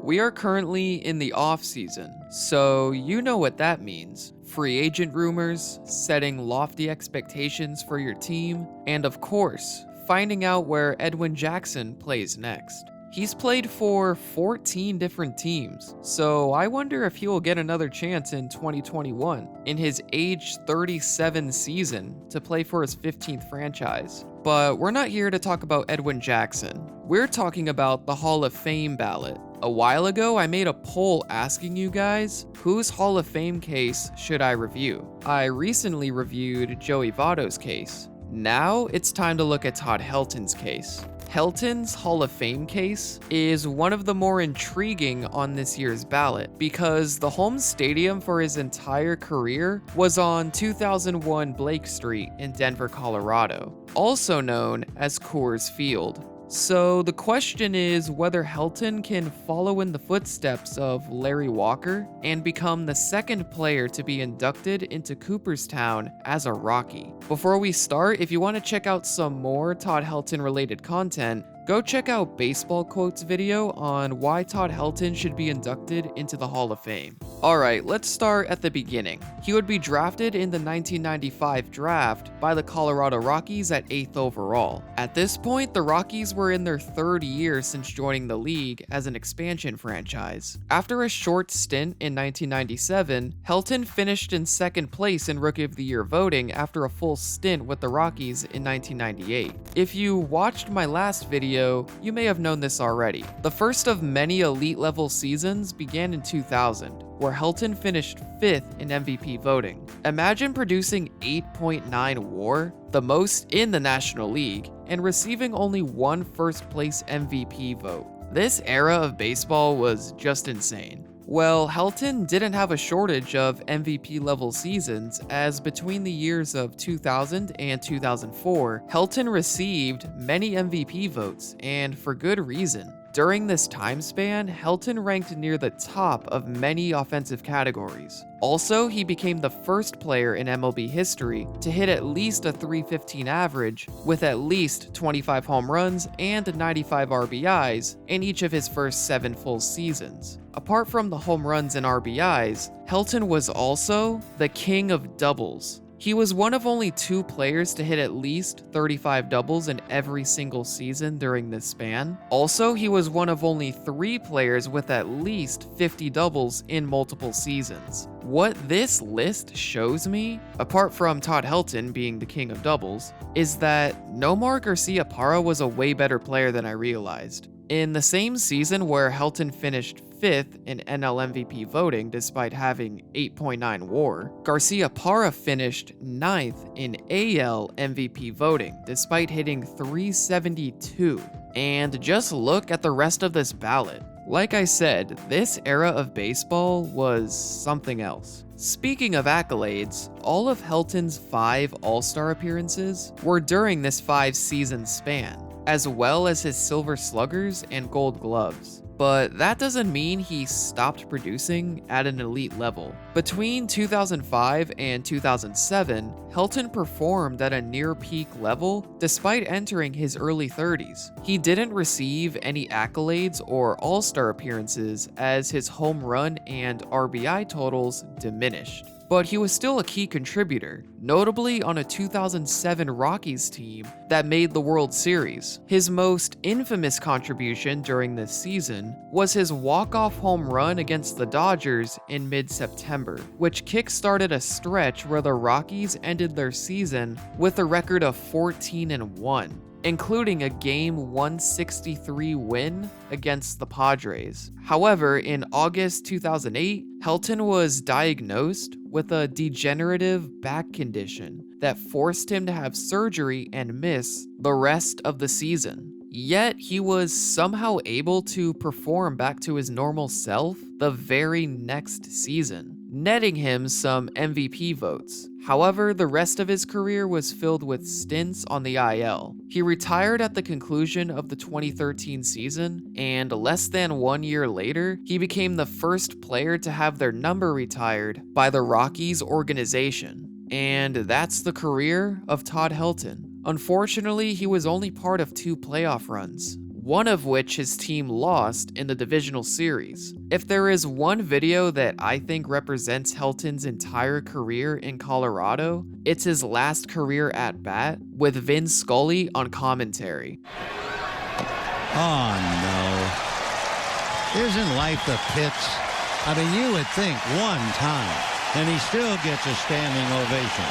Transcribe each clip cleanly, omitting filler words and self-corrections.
We are currently in the off season, so you know what that means. Free agent rumors, setting lofty expectations for your team, and of course, finding out where Edwin Jackson plays next. He's played for 14 different teams, so I wonder if he will get another chance in 2021, in his age 37 season, to play for his 15th franchise. But we're not here to talk about Edwin Jackson. We're talking about the Hall of Fame ballot. A while ago, I made a poll asking you guys, whose Hall of Fame case should I review? I recently reviewed Joey Votto's case. Now, it's time to look at Todd Helton's case. Helton's Hall of Fame case is one of the more intriguing on this year's ballot because the home stadium for his entire career was on 2001 Blake Street in Denver, Colorado, also known as Coors Field. So the question is whether Helton can follow in the footsteps of Larry Walker and become the second player to be inducted into Cooperstown as a Rocky. Before we start, if you want to check out some more Todd Helton related content, go check out Baseball Quote's video on why Todd Helton should be inducted into the Hall of Fame. Alright, let's start at the beginning. He would be drafted in the 1995 draft by the Colorado Rockies at 8th overall. At this point, the Rockies were in their third year since joining the league as an expansion franchise. After a short stint in 1997, Helton finished in second place in Rookie of the Year voting after a full stint with the Rockies in 1998. If you watched my last video, you may have known this already. The first of many elite level seasons began in 2000, where Helton finished 5th in MVP voting. Imagine producing 8.9 WAR, the most in the National League, and receiving only one first place MVP vote. This era of baseball was just insane. Well, Helton didn't have a shortage of MVP level seasons, as between the years of 2000 and 2004, Helton received many MVP votes, and for good reason. During this time span, Helton ranked near the top of many offensive categories. Also, he became the first player in MLB history to hit at least a .315 average with at least 25 home runs and 95 RBIs in each of his first 7 full seasons. Apart from the home runs and RBIs, Helton was also the king of doubles. He was one of only 2 players to hit at least 35 doubles in every single season during this span. Also, he was one of only 3 players with at least 50 doubles in multiple seasons. What this list shows me, apart from Todd Helton being the king of doubles, is that Nomar Garciaparra was a way better player than I realized. In the same season where Helton finished 5th in NL MVP voting despite having 8.9 WAR, Garciaparra finished 9th in AL MVP voting despite hitting .372. And just look at the rest of this ballot. Like I said, this era of baseball was something else. Speaking of accolades, all of Helton's 5 All-Star appearances were during this 5-season span, as well as his Silver Sluggers and Gold Gloves. But that doesn't mean he stopped producing at an elite level. Between 2005 and 2007, Helton performed at a near-peak level despite entering his early 30s. He didn't receive any accolades or All-Star appearances as his home run and RBI totals diminished. But he was still a key contributor, notably on a 2007 Rockies team that made the World Series. His most infamous contribution during this season was his walk-off home run against the Dodgers in mid-September, which kick-started a stretch where the Rockies ended their season with a record of 14-1. Including a Game 163 win against the Padres. However, in August 2008, Helton was diagnosed with a degenerative back condition that forced him to have surgery and miss the rest of the season. Yet, he was somehow able to perform back to his normal self the very next season, netting him some MVP votes. However, the rest of his career was filled with stints on the IL. He retired at the conclusion of the 2013 season, and less than 1 year later, he became the first player to have their number retired by the Rockies organization. And that's the career of Todd Helton. Unfortunately, he was only part of 2 playoff runs, one of which his team lost in the divisional series. If there is one video that I think represents Helton's entire career in Colorado, it's his last career at bat with Vin Scully on commentary. Oh no. Isn't life the pits? I mean, you would think one time, and he still gets a standing ovation.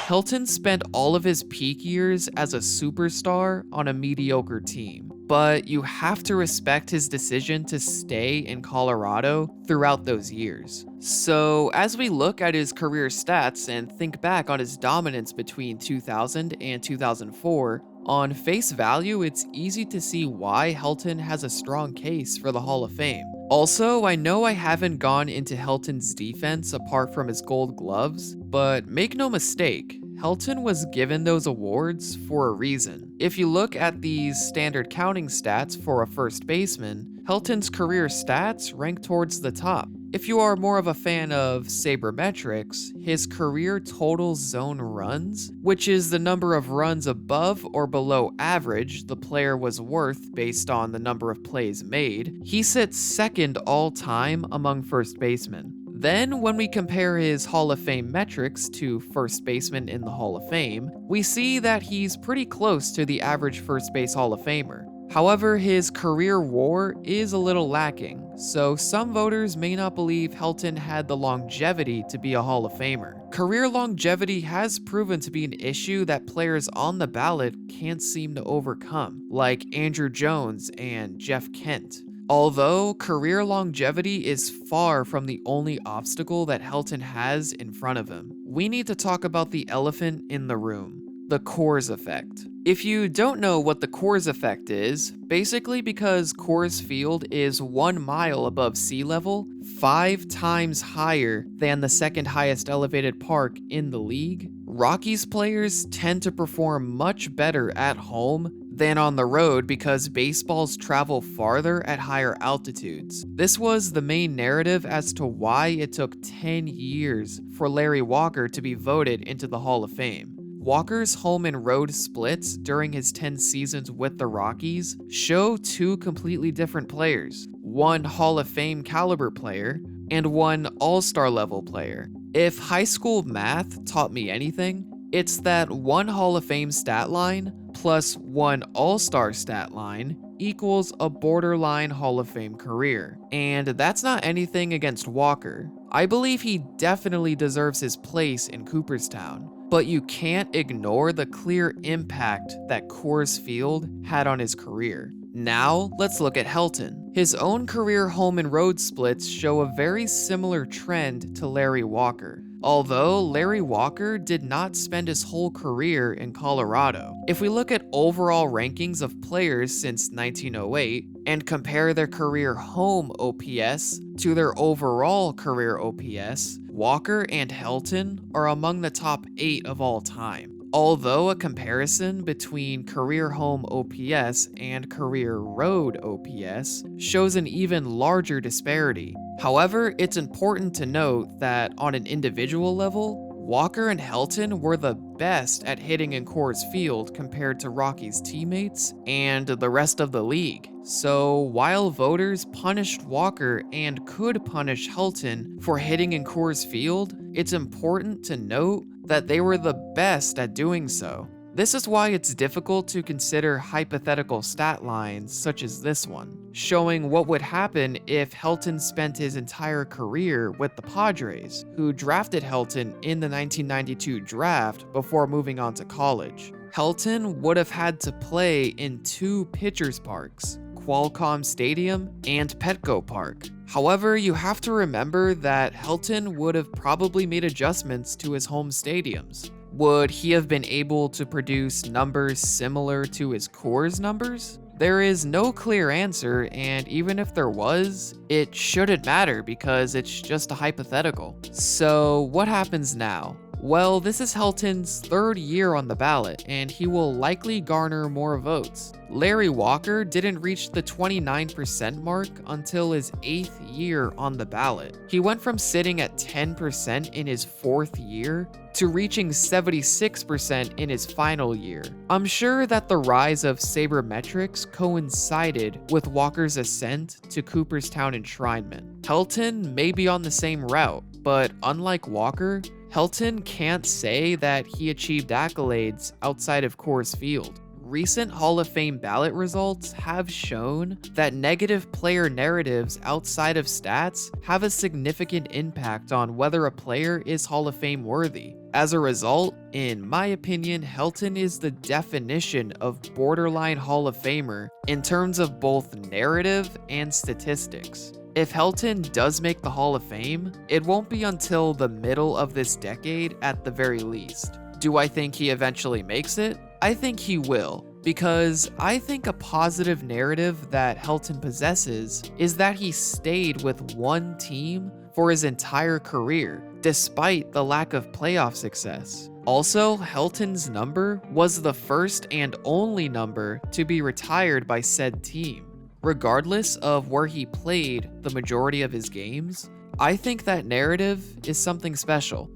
Helton spent all of his peak years as a superstar on a mediocre team, but you have to respect his decision to stay in Colorado throughout those years. So as we look at his career stats and think back on his dominance between 2000 and 2004, on face value, it's easy to see why Helton has a strong case for the Hall of Fame. Also, I know I haven't gone into Helton's defense apart from his gold gloves, but make no mistake, Helton was given those awards for a reason. If you look at these standard counting stats for a first baseman, Helton's career stats rank towards the top. If you are more of a fan of sabermetrics, his career total zone runs, which is the number of runs above or below average the player was worth based on the number of plays made, he sits second all time among first basemen. Then, when we compare his Hall of Fame metrics to first baseman in the Hall of Fame, we see that he's pretty close to the average first base Hall of Famer. However, his career WAR is a little lacking, so some voters may not believe Helton had the longevity to be a Hall of Famer. Career longevity has proven to be an issue that players on the ballot can't seem to overcome, like Andrew Jones and Jeff Kent. Although career longevity is far from the only obstacle that Helton has in front of him, we need to talk about the elephant in the room. The Coors effect. If you don't know what the Coors effect is, basically because Coors Field is 1 mile above sea level, 5 times higher than the second highest elevated park in the league, Rockies players tend to perform much better at home than on the road because baseballs travel farther at higher altitudes. This was the main narrative as to why it took 10 years for Larry Walker to be voted into the Hall of Fame. Walker's home and road splits during his 10 seasons with the Rockies show two completely different players, one Hall of Fame caliber player and one all-star level player. If high school math taught me anything, it's that one Hall of Fame stat line plus one all-star stat line equals a borderline Hall of Fame career. And that's not anything against Walker. I believe he definitely deserves his place in Cooperstown. But you can't ignore the clear impact that Coors Field had on his career. Now, let's look at Helton. His own career home and road splits show a very similar trend to Larry Walker. Although Larry Walker did not spend his whole career in Colorado. If we look at overall rankings of players since 1908 and compare their career home OPS to their overall career OPS, Walker and Helton are among the top 8 of all time. Although a comparison between career home OPS and career road OPS shows an even larger disparity. However, it's important to note that on an individual level, Walker and Helton were the best at hitting in Coors Field compared to Rockies teammates and the rest of the league. So while voters punished Walker and could punish Helton for hitting in Coors Field, it's important to note that they were the best at doing so. This is why it's difficult to consider hypothetical stat lines such as this one, showing what would happen if Helton spent his entire career with the Padres, who drafted Helton in the 1992 draft before moving on to college. Helton would have had to play in 2 pitchers' parks, Qualcomm Stadium and Petco Park. However, you have to remember that Helton would have probably made adjustments to his home stadiums. Would he have been able to produce numbers similar to his Coors numbers? There is no clear answer, and even if there was, it shouldn't matter because it's just a hypothetical. So what happens now? Well, this is Helton's third year on the ballot, and he will likely garner more votes. Larry Walker didn't reach the 29% mark until his 8th year on the ballot. He went from sitting at 10% in his 4th year to reaching 76% in his final year. I'm sure that the rise of sabermetrics coincided with Walker's ascent to Cooperstown enshrinement. Helton may be on the same route, but unlike Walker, Helton can't say that he achieved accolades outside of Coors Field. Recent Hall of Fame ballot results have shown that negative player narratives outside of stats have a significant impact on whether a player is Hall of Fame worthy. As a result, in my opinion, Helton is the definition of borderline Hall of Famer in terms of both narrative and statistics. If Helton does make the Hall of Fame, it won't be until the middle of this decade at the very least. Do I think he eventually makes it? I think he will, because I think a positive narrative that Helton possesses is that he stayed with one team for his entire career, despite the lack of playoff success. Also, Helton's number was the first and only number to be retired by said team. Regardless of where he played the majority of his games, I think that narrative is something special.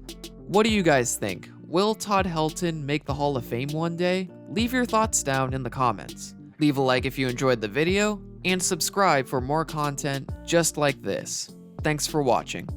What do you guys think? Will Todd Helton make the Hall of Fame one day? Leave your thoughts down in the comments. Leave a like if you enjoyed the video, and subscribe for more content just like this. Thanks for watching.